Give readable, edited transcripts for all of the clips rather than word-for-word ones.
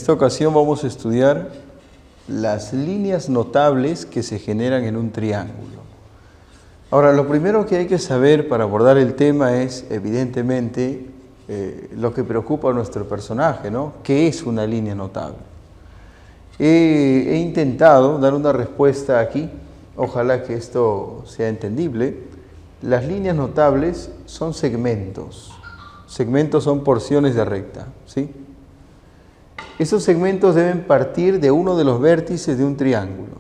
esta ocasión vamos a estudiar las líneas notables que se generan en un triángulo. Ahora, lo primero que hay que saber para abordar el tema es, evidentemente, lo que preocupa a nuestro personaje, ¿no? ¿Qué es una línea notable? He intentado dar una respuesta aquí, ojalá que esto sea entendible. Las líneas notables son segmentos. Segmentos son porciones de recta, ¿sí? Esos segmentos deben partir de uno de los vértices de un triángulo.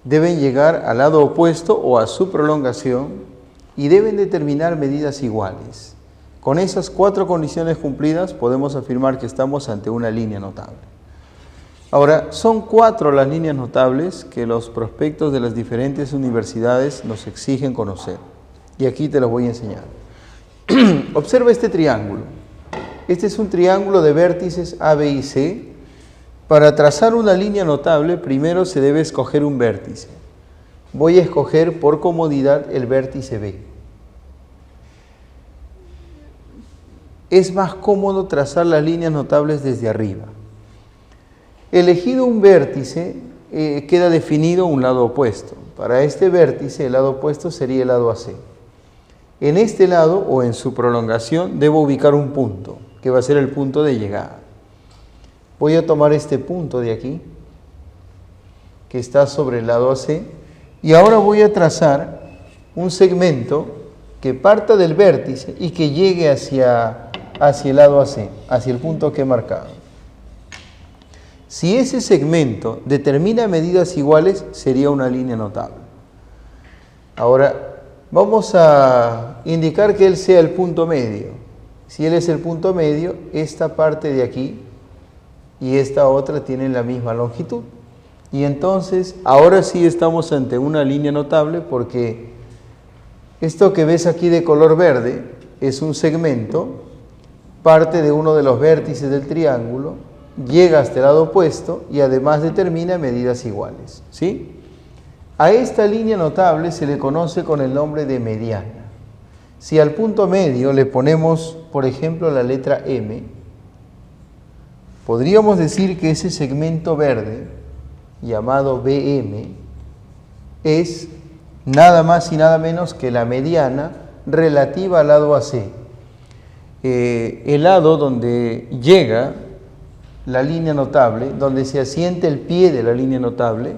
Deben llegar al lado opuesto o a su prolongación y deben determinar medidas iguales. Con esas 4 condiciones cumplidas podemos afirmar que estamos ante una línea notable. Ahora, son 4 las líneas notables que los prospectos de las diferentes universidades nos exigen conocer. Y aquí te las voy a enseñar. Observa este triángulo. Este es un triángulo de vértices A, B y C. Para trazar una línea notable, primero se debe escoger un vértice. Voy a escoger por comodidad el vértice B. Es más cómodo trazar las líneas notables desde arriba. Elegido un vértice, queda definido un lado opuesto. Para este vértice, el lado opuesto sería el lado AC. En este lado, o en su prolongación, debo ubicar un punto, que va a ser el punto de llegada. Voy a tomar este punto de aquí, que está sobre el lado AC, y ahora voy a trazar un segmento que parta del vértice y que llegue hacia el lado AC, hacia el punto que he marcado. Si ese segmento determina medidas iguales, sería una línea notable. Ahora, vamos a indicar que él sea el punto medio. Si él es el punto medio, esta parte de aquí y esta otra tienen la misma longitud. Y entonces, ahora sí estamos ante una línea notable porque esto que ves aquí de color verde es un segmento, parte de uno de los vértices del triángulo, llega hasta el lado opuesto y además determina medidas iguales, ¿sí? A esta línea notable se le conoce con el nombre de mediana. Si al punto medio le ponemos, por ejemplo, la letra M, podríamos decir que ese segmento verde, llamado BM, es nada más y nada menos que la mediana relativa al lado AC. El lado donde llega la línea notable, donde se asienta el pie de la línea notable,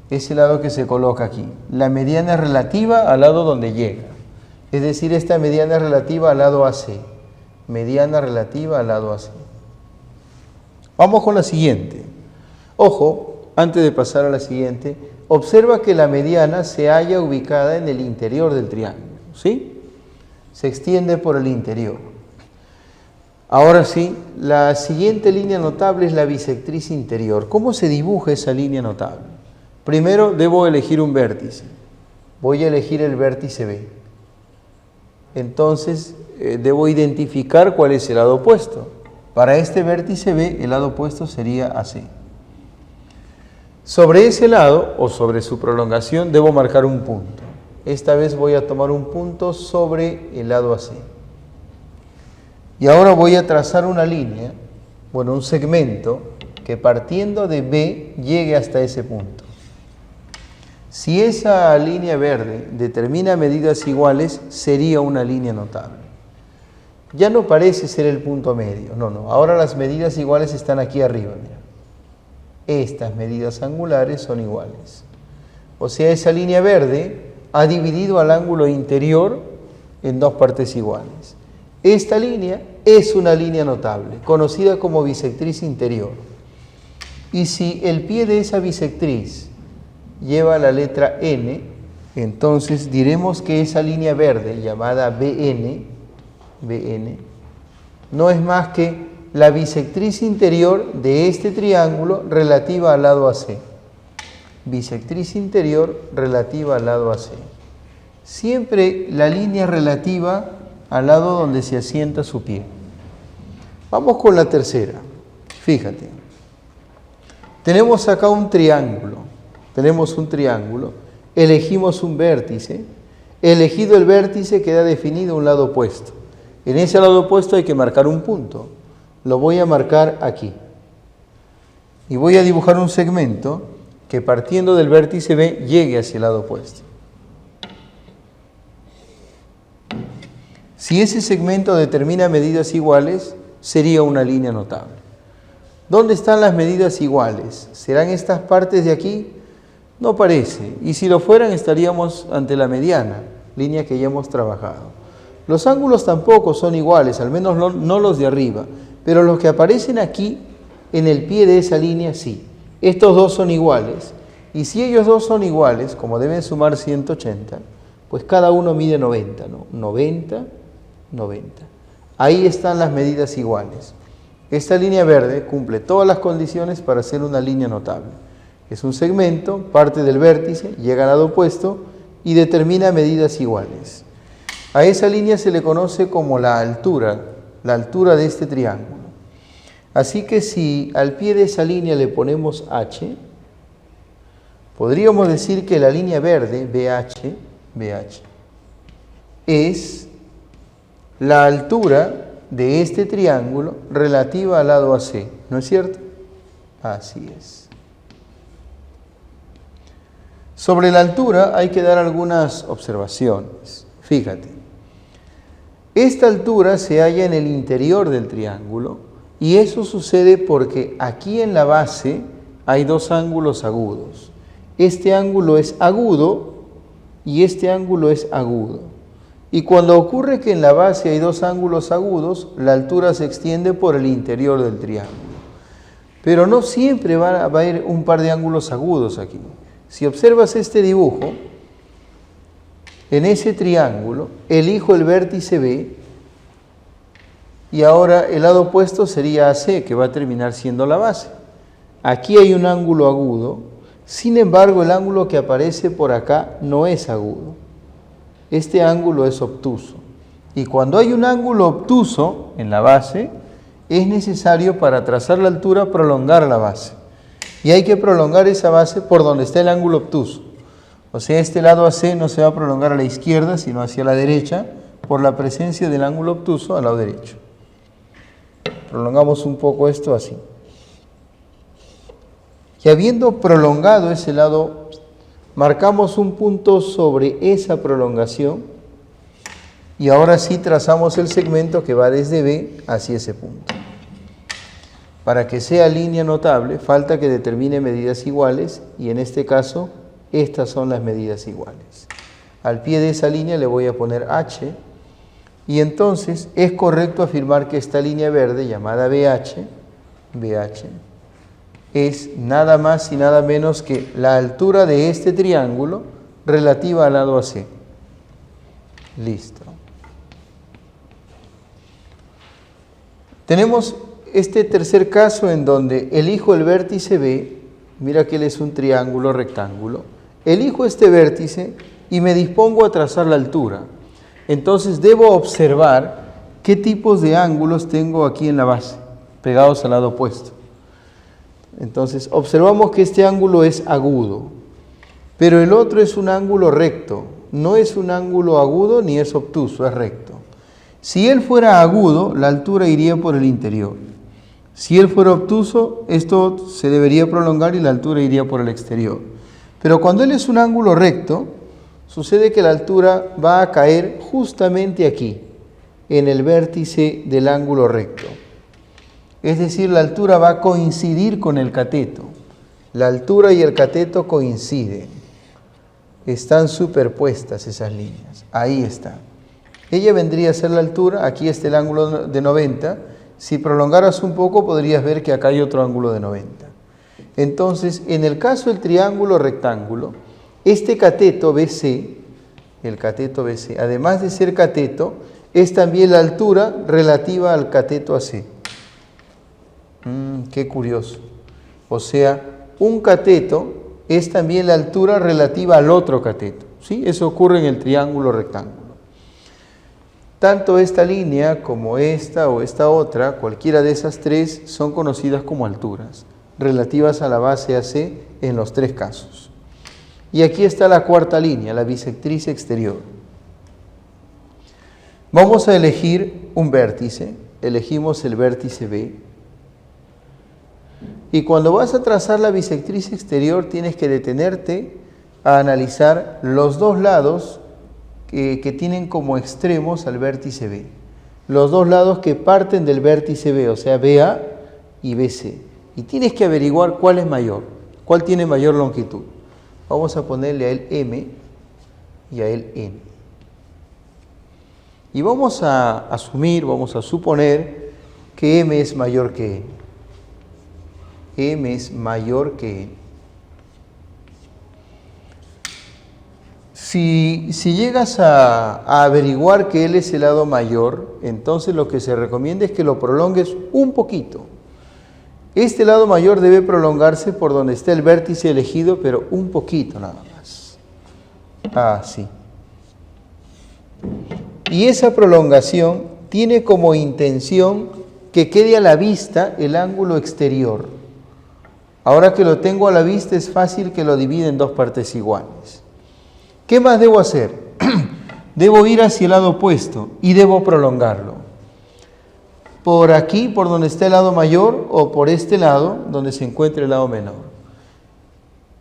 es el lado que se coloca aquí. La mediana es relativa al lado donde llega. Es decir, esta mediana es relativa al lado AC. Mediana relativa al lado AC. Vamos con la siguiente. Ojo, antes de pasar a la siguiente, observa que la mediana se halla ubicada en el interior del triángulo, ¿sí? Se extiende por el interior. Ahora sí, la siguiente línea notable es la bisectriz interior. ¿Cómo se dibuja esa línea notable? Primero debo elegir un vértice. Voy a elegir el vértice B. Entonces, debo identificar cuál es el lado opuesto. Para este vértice B, el lado opuesto sería AC. Sobre ese lado, o sobre su prolongación, debo marcar un punto. Esta vez voy a tomar un punto sobre el lado AC. Y ahora voy a trazar una línea, bueno, un segmento, que partiendo de B llegue hasta ese punto. Si esa línea verde determina medidas iguales, sería una línea notable. Ya no parece ser el punto medio, no, ahora las medidas iguales están aquí arriba, mira. Estas medidas angulares son iguales. O sea, esa línea verde ha dividido al ángulo interior en 2 partes iguales. Esta línea es una línea notable, conocida como bisectriz interior. Y si el pie de esa bisectriz lleva la letra N, entonces diremos que esa línea verde, llamada BN, no es más que la bisectriz interior de este triángulo relativa al lado AC. Bisectriz interior relativa al lado AC. Siempre la línea relativa al lado donde se asienta su pie. Vamos con la tercera. Fíjate. Tenemos acá un triángulo. Elegimos un vértice. Elegido el vértice, queda definido un lado opuesto. En ese lado opuesto hay que marcar un punto. Lo voy a marcar aquí. y voy a dibujar un segmento que partiendo del vértice B llegue hacia el lado opuesto. Si ese segmento determina medidas iguales, sería una línea notable. ¿Dónde están las medidas iguales? ¿Serán estas partes de aquí? No parece. Y si lo fueran, estaríamos ante la mediana, línea que ya hemos trabajado. Los ángulos tampoco son iguales, al menos no los de arriba, pero los que aparecen aquí, en el pie de esa línea, sí. Estos dos son iguales. Y si ellos dos son iguales, como deben sumar 180, pues cada uno mide 90, ¿no? 90, 90. Ahí están las medidas iguales. Esta línea verde cumple todas las condiciones para ser una línea notable. Es un segmento, parte del vértice, llega al lado opuesto y determina medidas iguales. A esa línea se le conoce como la altura de este triángulo. Así que si al pie de esa línea le ponemos H, podríamos decir que la línea verde, BH, es la altura de este triángulo relativa al lado AC, ¿no es cierto? Así es. Sobre la altura hay que dar algunas observaciones. Fíjate, esta altura se halla en el interior del triángulo y eso sucede porque aquí en la base hay dos ángulos agudos. Este ángulo es agudo y este ángulo es agudo. Y cuando ocurre que en la base hay dos ángulos agudos, la altura se extiende por el interior del triángulo. Pero no siempre va a haber un par de ángulos agudos aquí. Si observas este dibujo, en ese triángulo elijo el vértice B y ahora el lado opuesto sería AC, que va a terminar siendo la base. Aquí hay un ángulo agudo, sin embargo el ángulo que aparece por acá no es agudo. Este ángulo es obtuso. Y cuando hay un ángulo obtuso en la base, es necesario para trazar la altura prolongar la base. Y hay que prolongar esa base por donde está el ángulo obtuso. O sea, este lado AC no se va a prolongar a la izquierda, sino hacia la derecha, por la presencia del ángulo obtuso al lado derecho. Prolongamos un poco esto así. Y habiendo prolongado ese lado, marcamos un punto sobre esa prolongación y ahora sí trazamos el segmento que va desde B hacia ese punto. Para que sea línea notable, falta que determine medidas iguales y en este caso, estas son las medidas iguales. Al pie de esa línea le voy a poner H y entonces es correcto afirmar que esta línea verde llamada BH es nada más y nada menos que la altura de este triángulo relativa al lado AC. Listo. Tenemos este tercer caso en donde elijo el vértice B, mira que él es un triángulo rectángulo, elijo este vértice y me dispongo a trazar la altura. Entonces debo observar qué tipos de ángulos tengo aquí en la base, pegados al lado opuesto. Entonces, observamos que este ángulo es agudo, pero el otro es un ángulo recto. No es un ángulo agudo ni es obtuso, es recto. Si él fuera agudo, la altura iría por el interior. Si él fuera obtuso, esto se debería prolongar y la altura iría por el exterior. Pero cuando él es un ángulo recto, sucede que la altura va a caer justamente aquí, en el vértice del ángulo recto. Es decir, la altura va a coincidir con el cateto. La altura y el cateto coinciden. Están superpuestas esas líneas. Ahí está. Ella vendría a ser la altura, aquí está el ángulo de 90. Si prolongaras un poco podrías ver que acá hay otro ángulo de 90. Entonces, en el caso del triángulo rectángulo, este cateto BC, el cateto BC, además de ser cateto, es también la altura relativa al cateto AC. Qué curioso. O sea, un cateto es también la altura relativa al otro cateto. ¿Sí? Eso ocurre en el triángulo rectángulo. Tanto esta línea como esta o esta otra, cualquiera de esas tres, son conocidas como alturas, relativas a la base AC en los tres casos. Y aquí está la cuarta línea, la bisectriz exterior. Vamos a elegir un vértice. Elegimos el vértice B. Y cuando vas a trazar la bisectriz exterior tienes que detenerte a analizar los dos lados que tienen como extremos al vértice B. Los dos lados que parten del vértice B, o sea, BA y BC. Y tienes que averiguar cuál es mayor, cuál tiene mayor longitud. Vamos a ponerle a él M y a él N. Y vamos a asumir, vamos a suponer que M es mayor que N. M es mayor que N. Si llegas a averiguar que L es el lado mayor, entonces lo que se recomienda es que lo prolongues un poquito. Este lado mayor debe prolongarse por donde está el vértice elegido, pero un poquito nada más. Así. Y esa prolongación tiene como intención que quede a la vista el ángulo exterior. Ahora que lo tengo a la vista es fácil que lo divida en dos partes iguales. ¿Qué más debo hacer? Debo ir hacia el lado opuesto y debo prolongarlo. Por aquí, por donde está el lado mayor, o por este lado, donde se encuentra el lado menor.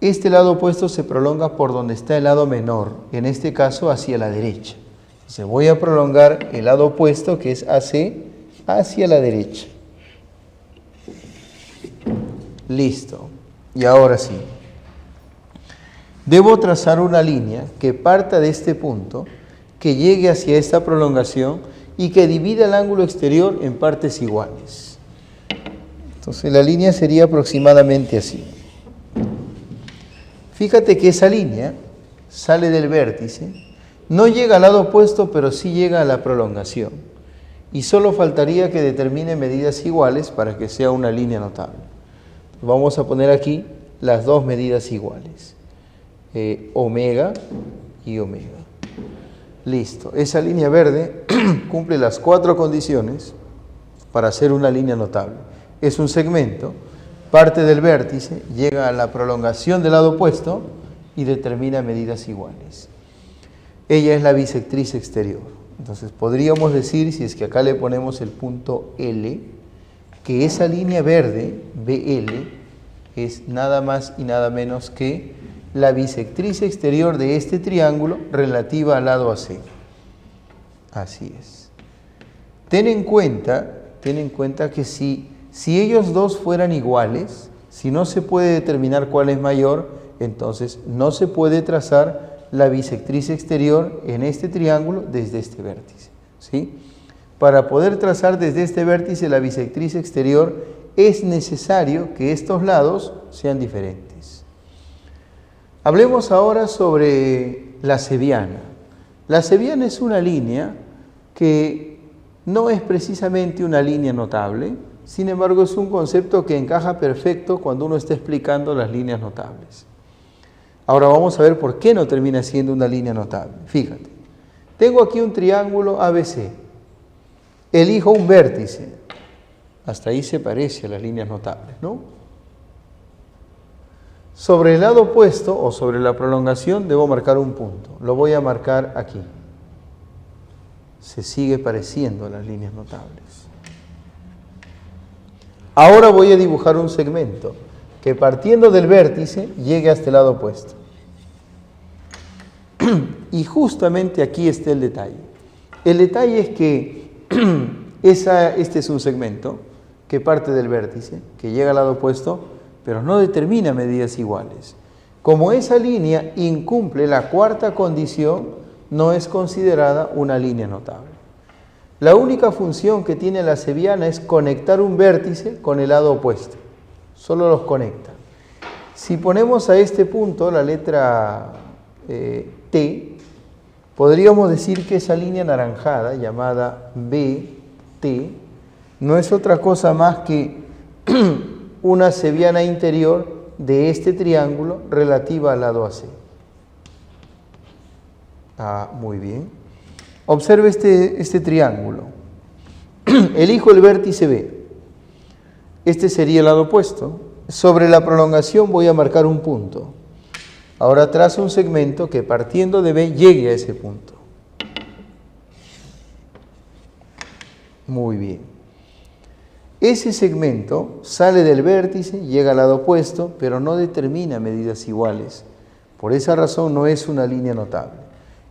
Este lado opuesto se prolonga por donde está el lado menor, en este caso hacia la derecha. Entonces voy a prolongar el lado opuesto, que es AC, hacia la derecha. Listo. Y ahora sí. Debo trazar una línea que parta de este punto, que llegue hacia esta prolongación y que divida el ángulo exterior en partes iguales. Entonces la línea sería aproximadamente así. Fíjate que esa línea sale del vértice, no llega al lado opuesto, pero sí llega a la prolongación. Y solo faltaría que determine medidas iguales para que sea una línea notable. Vamos a poner aquí las dos medidas iguales. Omega y omega. Listo. Esa línea verde cumple las 4 condiciones para hacer una línea notable. Es un segmento, parte del vértice, llega a la prolongación del lado opuesto y determina medidas iguales. Ella es la bisectriz exterior. Entonces podríamos decir, si es que acá le ponemos el punto L, que esa línea verde, BL, es nada más y nada menos que la bisectriz exterior de este triángulo relativa al lado AC. Así es. Ten en cuenta que si ellos dos fueran iguales, si no se puede determinar cuál es mayor, entonces no se puede trazar la bisectriz exterior en este triángulo desde este vértice, ¿sí? Para poder trazar desde este vértice la bisectriz exterior es necesario que estos lados sean diferentes. Hablemos ahora sobre la seviana. La seviana es una línea que no es precisamente una línea notable, sin embargo es un concepto que encaja perfecto cuando uno está explicando las líneas notables. Ahora vamos a ver por qué no termina siendo una línea notable. Fíjate, tengo aquí un triángulo ABC, elijo un vértice, hasta ahí se parece a las líneas notables, ¿no? Sobre el lado opuesto o sobre la prolongación debo marcar un punto. Lo voy a marcar aquí. Se sigue pareciendo a las líneas notables. Ahora voy a dibujar un segmento que partiendo del vértice llegue hasta el lado opuesto. Y justamente aquí está el detalle. El detalle es que este es un segmento que parte del vértice, que llega al lado opuesto, pero no determina medidas iguales. Como esa línea incumple la cuarta condición, no es considerada una línea notable. La única función que tiene la seviana es conectar un vértice con el lado opuesto. Solo los conecta. Si ponemos a este punto la letra T, podríamos decir que esa línea anaranjada, llamada BT, no es otra cosa más que una seviana interior de este triángulo relativa al lado AC. Muy bien. Observe este triángulo. Elijo el vértice B. Este sería el lado opuesto. Sobre la prolongación voy a marcar un punto. Ahora trazo un segmento que partiendo de B llegue a ese punto. Muy bien. Ese segmento sale del vértice, llega al lado opuesto, pero no determina medidas iguales. Por esa razón no es una línea notable.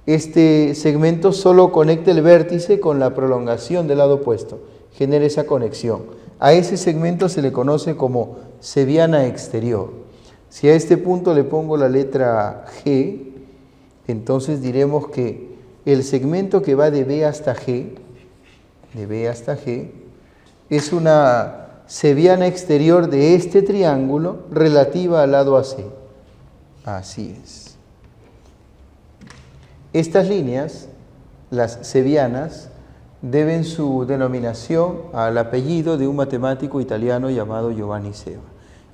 Este segmento solo conecta el vértice con la prolongación del lado opuesto, genera esa conexión. A ese segmento se le conoce como ceviana exterior. Si a este punto le pongo la letra G, entonces diremos que el segmento que va de B hasta G, es una ceviana exterior de este triángulo relativa al lado AC. Así es. Estas líneas, las cevianas, deben su denominación al apellido de un matemático italiano llamado Giovanni Ceva.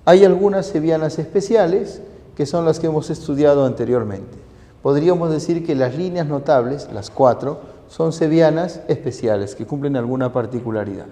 Hay algunas cevianas especiales que son las que hemos estudiado anteriormente. Podríamos decir que las líneas notables, las 4, son cevianas especiales que cumplen alguna particularidad.